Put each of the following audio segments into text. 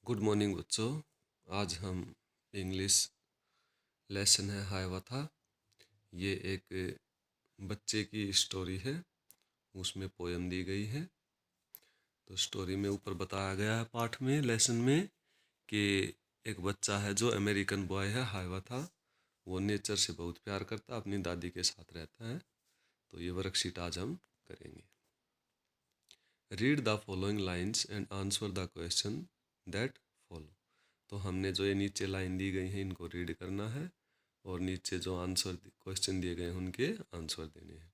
Good morning बच्चों। आज हम इंग्लिश लेसन है हाय था। ये एक बच्चे की स्टोरी है, उसमें पोयम दी गई है। तो स्टोरी में ऊपर बताया गया है पाठ में, लेसन में, कि एक बच्चा है जो अमेरिकन बॉय है हाय था। वो नेचर से बहुत प्यार करता है, अपनी दादी के साथ रहता है। तो ये वर्कशीट आज हम करेंगे। Read the following lines and answer the question that follow. तो हमने जो ये नीचे लाइन दी गई है इनको रीड करना है और नीचे जो आंसर क्वेश्चन दिए गए हैं उनके आंसर देने हैं।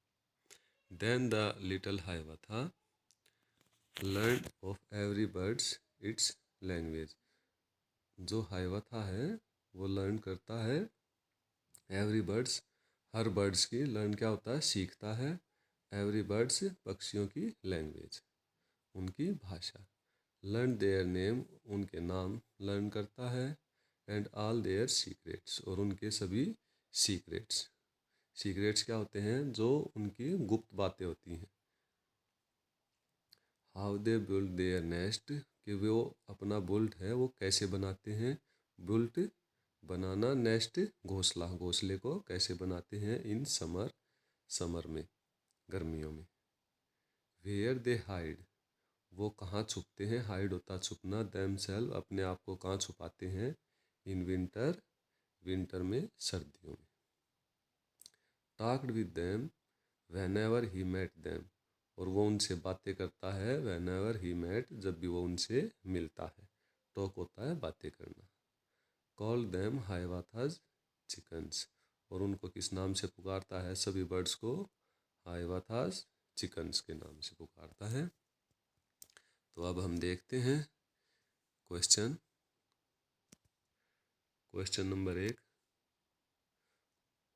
Then the little Hiawatha learn of every birds its language. जो हाइवथा है वो लर्न करता है एवरी बर्ड्स, हर बर्ड्स की, लर्न क्या होता है सीखता है, एवरी बर्ड्स पक्षियों की लैंग्वेज उनकी भाषा, लर्न देयर नेम उनके नाम लर्न करता है, एंड ऑल देयर सीक्रेट्स और उनके सभी सीक्रेट्स। सीक्रेट्स क्या होते हैं? जो उनकी गुप्त बातें होती हैं। How they build their nest, कि वो अपना बुल्ट है वो कैसे बनाते हैं। बुल्ट बनाना, नेस्ट घोंसला, घोंसले को कैसे बनाते हैं। इन समर, समर में, गर्मियों में। वेयर दे हाइड, वो कहाँ छुपते हैं। हाइड होता छुपना, देम सेल्फ अपने आप को कहाँ छुपाते हैं। इन विंटर, विंटर में, सर्दियों में। Talked with them whenever he met them, और वो उनसे बातें करता है वेन एवर ही मेट, जब भी वो उनसे मिलता है। टॉक होता है बातें करना। कॉल देम हाइवाथाज चिकन्स, और उनको किस नाम से पुकारता है सभी बर्ड्स को। हाइवाथाज चिकन्स के नाम से पुकारता है। तो अब हम देखते हैं question. Question number 1,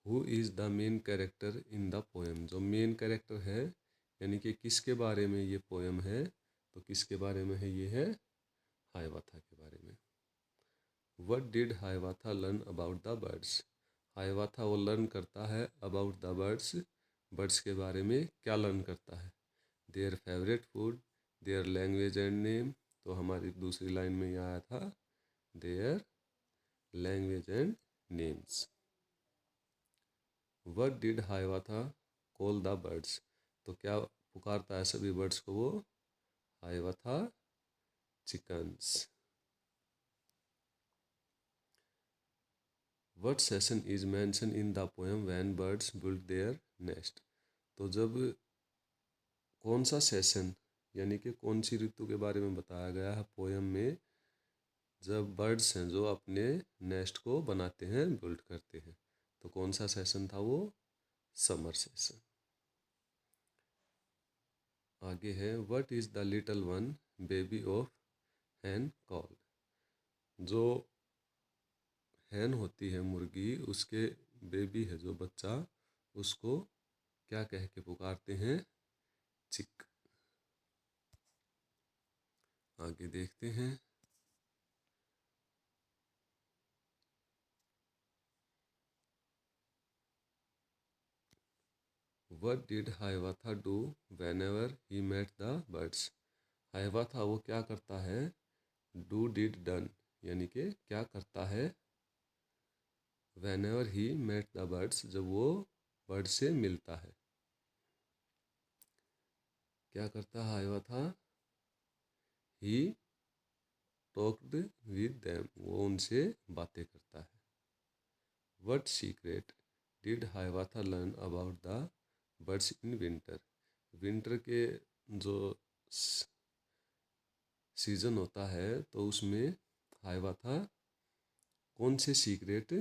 who is the main character in the poem. जो मेन कैरेक्टर है यानी कि किसके बारे में ये पोएम है, तो किसके बारे में है? ये है हाइवाथा के बारे में। What did Hiawatha learn about the birds. Hiawatha वो लर्न करता है अबाउट द बर्ड्स, बर्ड्स के बारे में क्या लर्न करता है। Their favourite food, their language and name, तो हमारी दूसरी लाइन में ये आया था their language and names. What did Hiawatha call the birds, तो क्या पुकारता है सभी बर्ड्स को वो। Hiawatha chickens. What season is mention in the poem when birds build their nest, तो जब कौन सा सेशन यानी कि कौन सी ऋतु के बारे में बताया गया है पोएम में, जब बर्ड्स हैं जो अपने नेस्ट को बनाते हैं, बिल्ड करते हैं। तो कौन सा सेशन था वो? Summer session. आगे है what is the little one baby of hen called. जो हैन होती है मुर्गी, उसके बेबी है जो बच्चा, उसको क्या कह के पुकारते हैं? चिक। आगे देखते हैं। What did Hiawatha do whenever he met the birds। Hiawatha वो क्या करता है? डू डिड डन, यानी कि क्या करता है। whenever he met the birds, जब वो बर्ड से मिलता है, क्या करता है Hiawatha? He talked with them, वो उनसे बातें करता है। What secret did Hiawatha learn about the birds in winter. Winter के जो सीजन होता है तो उसमें हाइवाथा कौन से सीक्रेट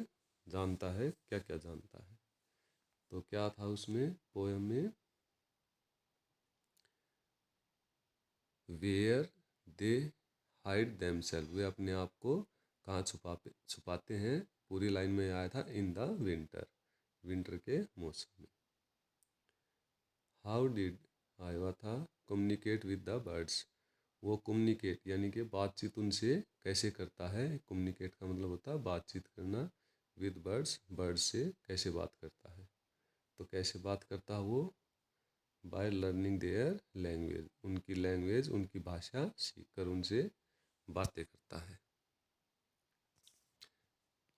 जानता है, क्या क्या जानता है। तो क्या था उसमें पोएम में? वेयर दे हाइड देमसेल्फ, वे अपने आप को कहाँ छुपाते हैं। पूरी लाइन में आया था इन द विंटर, विंटर के मौसम में। How did Hiawatha communicate with the birds, वो कम्युनिकेट यानी कि बातचीत उनसे कैसे करता है। कम्युनिकेट का मतलब होता है बातचीत करना। विद बर्ड्स, बर्ड्स से कैसे बात करता है। तो कैसे बात करता है वो? बाय लर्निंग देयर लैंग्वेज, उनकी लैंग्वेज, उनकी भाषा सीख कर उनसे बातें करता है।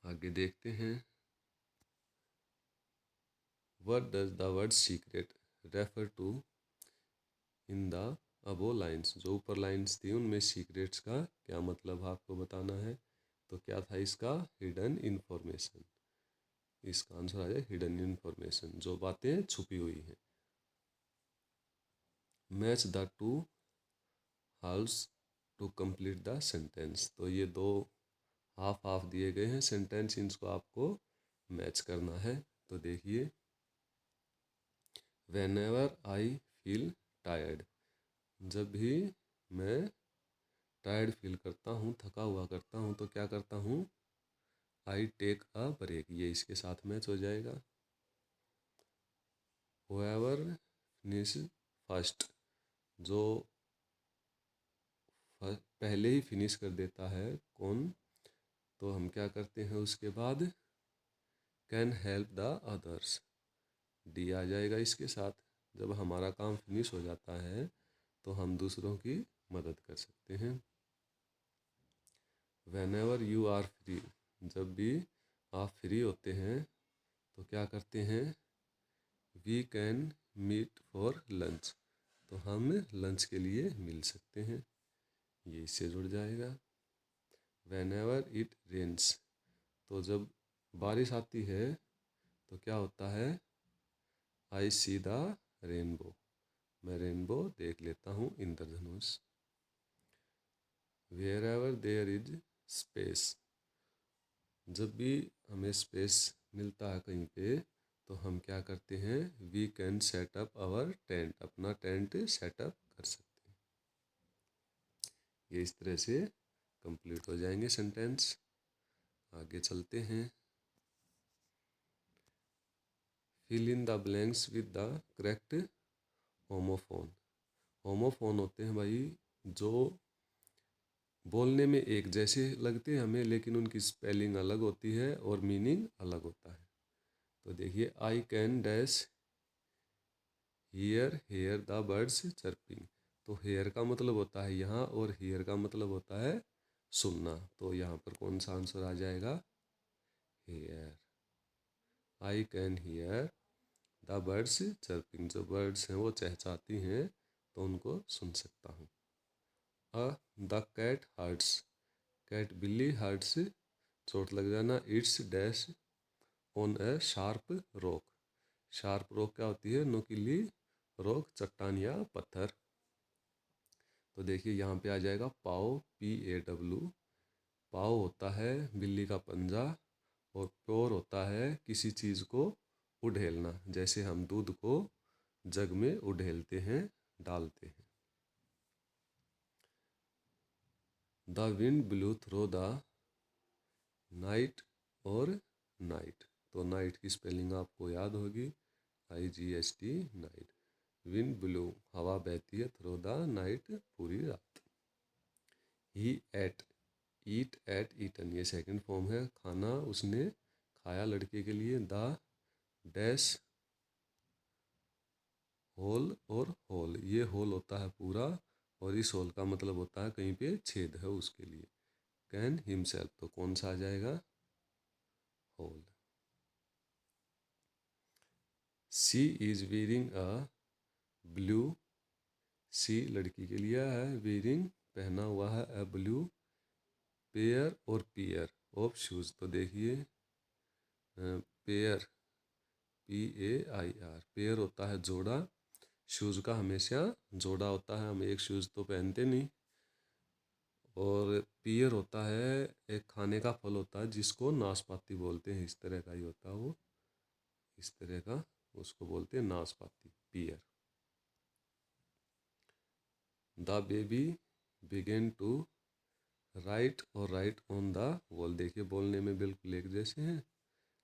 आगे देखते हैं। What does the word secret refer to in the above lines. जो ऊपर लाइन्स थी उनमें सीक्रेट्स का क्या मतलब आपको बताना है। तो क्या था इसका, हिडन इंफॉर्मेशन। इसका आंसर आ जाए हिडन इंफॉर्मेशन, जो बातें छुपी हुई हैं। Match the two halves to complete the sentence. तो ये दो हाफ हाफ दिए गए हैं सेंटेंस, इनको आपको मैच करना है। तो देखिए, when ever I feel tired. जब भी मैं टायर्ड फील करता हूँ, थका हुआ करता हूँ, तो क्या करता हूँ, आई टेक अ ब्रेक। ये इसके साथ मैच हो जाएगा। Whoever finish first. जो पहले ही फिनिश कर देता है, कौन, तो हम क्या करते हैं उसके बाद, can help the others. D आ जाएगा इसके साथ। जब हमारा काम फिनिश हो जाता है तो हम दूसरों की मदद कर सकते हैं। Whenever you are free. जब भी आप फ्री होते हैं तो क्या करते हैं, we can meet for lunch. तो हम लंच के लिए मिल सकते हैं। ये इससे जुड़ जाएगा। Whenever it rains. तो जब बारिश आती है तो क्या होता है, आई सी द रेनबो। मैं रेनबो देख लेता हूँ, इंद्रधनुष। Wherever there is space. जब भी हमें स्पेस मिलता है कहीं पे, तो हम क्या करते हैं, we can set up our tent. अपना टेंट सेटअप कर सकते हैं। ये इस तरह से कंप्लीट हो जाएंगे सेंटेंस। आगे चलते हैं। Fill in the blanks with the correct homophone. Homophone होते हैं भाई, जो बोलने में एक जैसे लगते हैं हमें, लेकिन उनकी स्पेलिंग अलग होती है और मीनिंग अलग होता है। तो देखिए, I can dash here hear the birds chirping. तो हेयर का मतलब होता है यहाँ, और हियर का मतलब होता है सुनना। तो यहाँ पर कौन सा आंसर आ जाएगा, hear. I can hear the birds chirping. जो बर्ड्स हैं वो चहचहाती हैं, तो उनको सुन सकता हूँ। Uh the cat hurts. Cat बिल्ली हर्ट्स चोट लग जाना, it's dash on a sharp rock. Sharp rock क्या होती है, नुकीली रॉक, चट्टान या पत्थर। तो देखिए यहाँ पे आ जाएगा पाओ, PAW। पाओ होता है बिल्ली का पंजा, और प्योर होता है किसी चीज़ को उड़ेलना, जैसे हम दूध को जग में उड़ेलते हैं, डालते हैं। The wind blew through the night और नाइट। तो नाइट की स्पेलिंग आपको याद होगी, IGST नाइट। विंड ब्लू हवा बहती है, थ्रो द नाइट पूरी रात। ही एट ईट एट ईटन। ये सेकंड फॉर्म है, खाना उसने खाया लड़के के लिए। द डैश होल और होल। ये होल होता है पूरा, और इस होल का मतलब होता है कहीं पे छेद है उसके लिए। Can himself. तो कौन सा आ जाएगा, hole. She is wearing a blue. She लड़की के लिए है, वेयरिंग पहना हुआ है, अ ब्लू पेयर और पियर ऑफ शूज। तो देखिए, पेयर PAIR, पेयर होता है जोड़ा, शूज़ का हमेशा जोड़ा होता है, हम एक शूज़ तो पहनते नहीं। और पियर होता है एक खाने का फल होता है जिसको नाशपाती बोलते हैं, इस तरह का ही होता है वो, इस तरह का, उसको बोलते हैं नाशपाती, pear. The baby began to write और राइट ऑन द वॉल। देखिए बोलने में बिल्कुल एक जैसे हैं,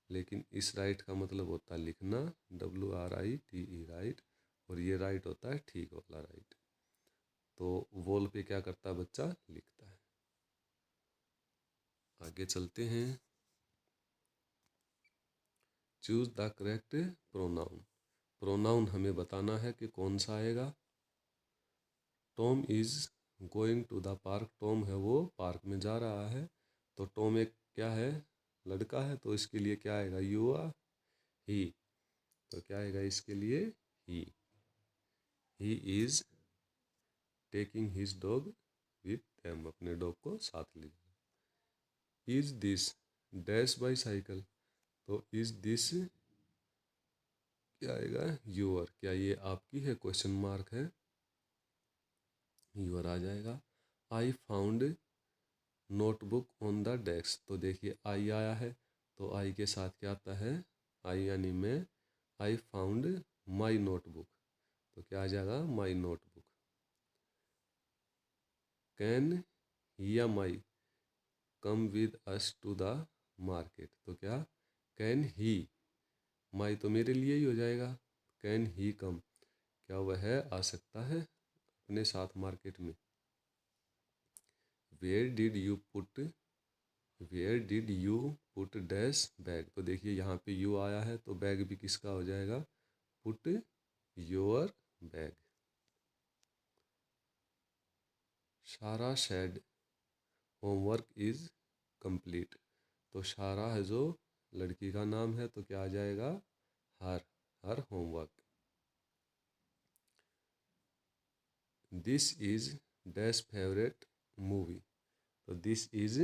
लेकिन इस राइट का मतलब होता है लिखना, WRITE राइट, और ये राइट होता है ठीक वाला राइट। तो वॉल पे क्या करता है, बच्चा लिखता है। आगे चलते हैं। Choose the correct pronoun. Pronoun हमें बताना है कि कौन सा आएगा। Tom is going to the park. Tom है वो पार्क में जा रहा है। तो टॉम एक क्या है, लड़का है तो इसके लिए क्या आएगा, यू आ ही। तो क्या आएगा इसके लिए, he is taking his dog with them, अपने डॉग को साथ ले जाएगा। इज दिस डैश बाईसाइकिल, तो इज दिस क्या आएगा, योर, क्या ये आपकी है, क्वेश्चन मार्क है, योर आ जाएगा। I found notebook on the desk, तो देखिए आई आया है तो आई के साथ क्या आता है, आई यानी मैं, आई फाउंड माई नोटबुक, तो क्या आ जाएगा, माई नोटबुक। कैन ही या may come with us to the market, तो क्या, कैन ही, माई तो मेरे लिए ही हो जाएगा, कैन ही कम, क्या वह आ सकता है अपने साथ मार्केट में। Where did you put, where did you put dash bag, तो देखिए यहाँ पे यू आया है तो बैग भी किसका हो जाएगा, पुट योर बैग। शारा सेड होमवर्क इज कंप्लीट, तो शारा है जो लड़की का नाम है तो क्या आ जाएगा, her, her homework. This is dash favourite movie, तो this is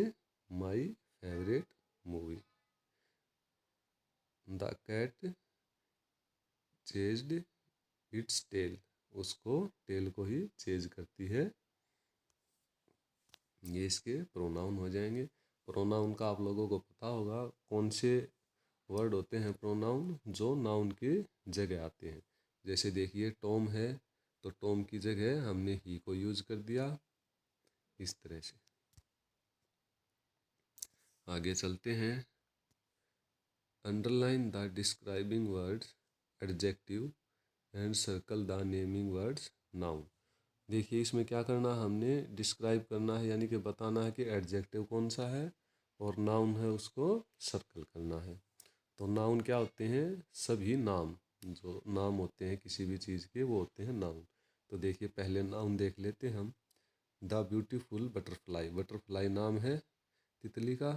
my favourite movie. The cat chased its tail, उसको टेल को ही चेज करती है। ये इसके प्रोनाउन हो जाएंगे। प्रोनाउन का आप लोगों को पता होगा कौन से वर्ड होते हैं प्रोनाउन जो नाउन की जगह आते हैं। जैसे देखिए टॉम है तो टॉम की जगह हमने ही को यूज कर दिया, इस तरह से। आगे चलते हैं। Underline the describing words adjective and circle the naming words noun. देखिए इसमें क्या करना है, हमने डिस्क्राइब करना है यानी कि बताना है कि एडजेक्टिव कौन सा है और नाउन है उसको सर्कल करना है। तो नाउन क्या होते हैं, सभी नाम, जो नाम होते हैं किसी भी चीज़ के वो होते हैं नाउन। तो देखिए पहले नाउन देख लेते हैं हम। द ब्यूटीफुल बटरफ्लाई, बटरफ्लाई नाम है तितली का।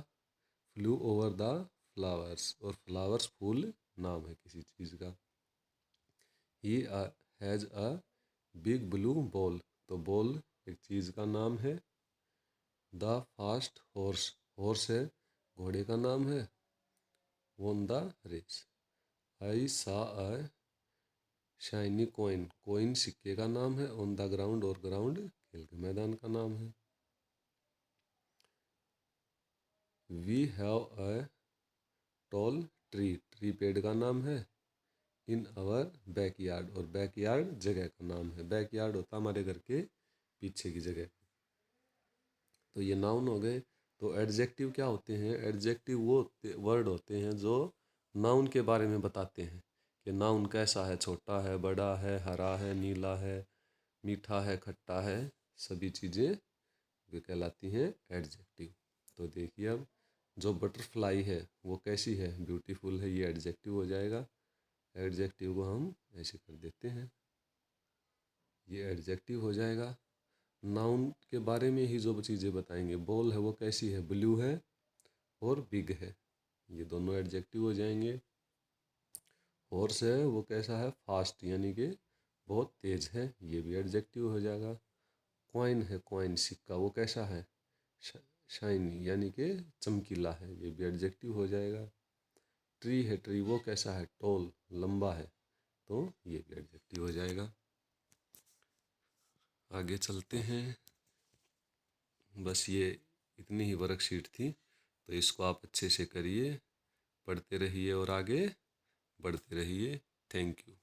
फ्लू ओवर द फ्लावर्स, और फ्लावर्स फूल नाम है किसी चीज़ का। He has a big blue ball, तो बॉल एक चीज़ का नाम है। द फास्ट हॉर्स, हॉर्स है घोड़े का नाम है। Won the race. आई सा अ शाइनी कॉइन, कॉइन सिक्के का नाम है। ऑन द ग्राउंड, और ग्राउंड खेल के मैदान का नाम है। We have a tall tree, tree पेड़ का नाम है। इन आवर बैकयार्ड, और बैकयार्ड जगह का नाम है। बैकयार्ड होता है हमारे घर के पीछे की जगह। तो ये नाउन हो गए। तो एडजेक्टिव क्या होते हैं, एडजेक्टिव वो वर्ड होते हैं जो नाउन के बारे में बताते हैं कि नाउन कैसा है, छोटा है, बड़ा है, हरा है, नीला है, मीठा है, खट्टा है, सभी चीज़ें वे कहलाती हैं एडजेक्टिव। तो देखिए अब जो बटरफ्लाई है वो कैसी है, ब्यूटीफुल है, ये एडजेक्टिव हो जाएगा। एडजेक्टिव को हम ऐसे कर देते हैं, ये एडजेक्टिव हो जाएगा। नाउन के बारे में ही जो चीज़ें बताएंगे, बॉल है वो कैसी है, ब्लू है और बिग है, ये दोनों एडजेक्टिव हो जाएंगे। हॉर्स है वो कैसा है, फास्ट यानी कि बहुत तेज है, ये भी एडजेक्टिव हो जाएगा। कॉइन है, कॉइन सिक्का, वो कैसा है, शाइन यानी कि चमकीला है, ये भी एडजेक्टिव हो जाएगा। ट्री है, ट्री वो कैसा है, टॉल लंबा है, तो ये भी एडजेक्टिव हो जाएगा। आगे चलते हैं। बस ये इतनी ही वर्कशीट थी, तो इसको आप अच्छे से करिए, पढ़ते रहिए और आगे बढ़ते रहिए। Thank you.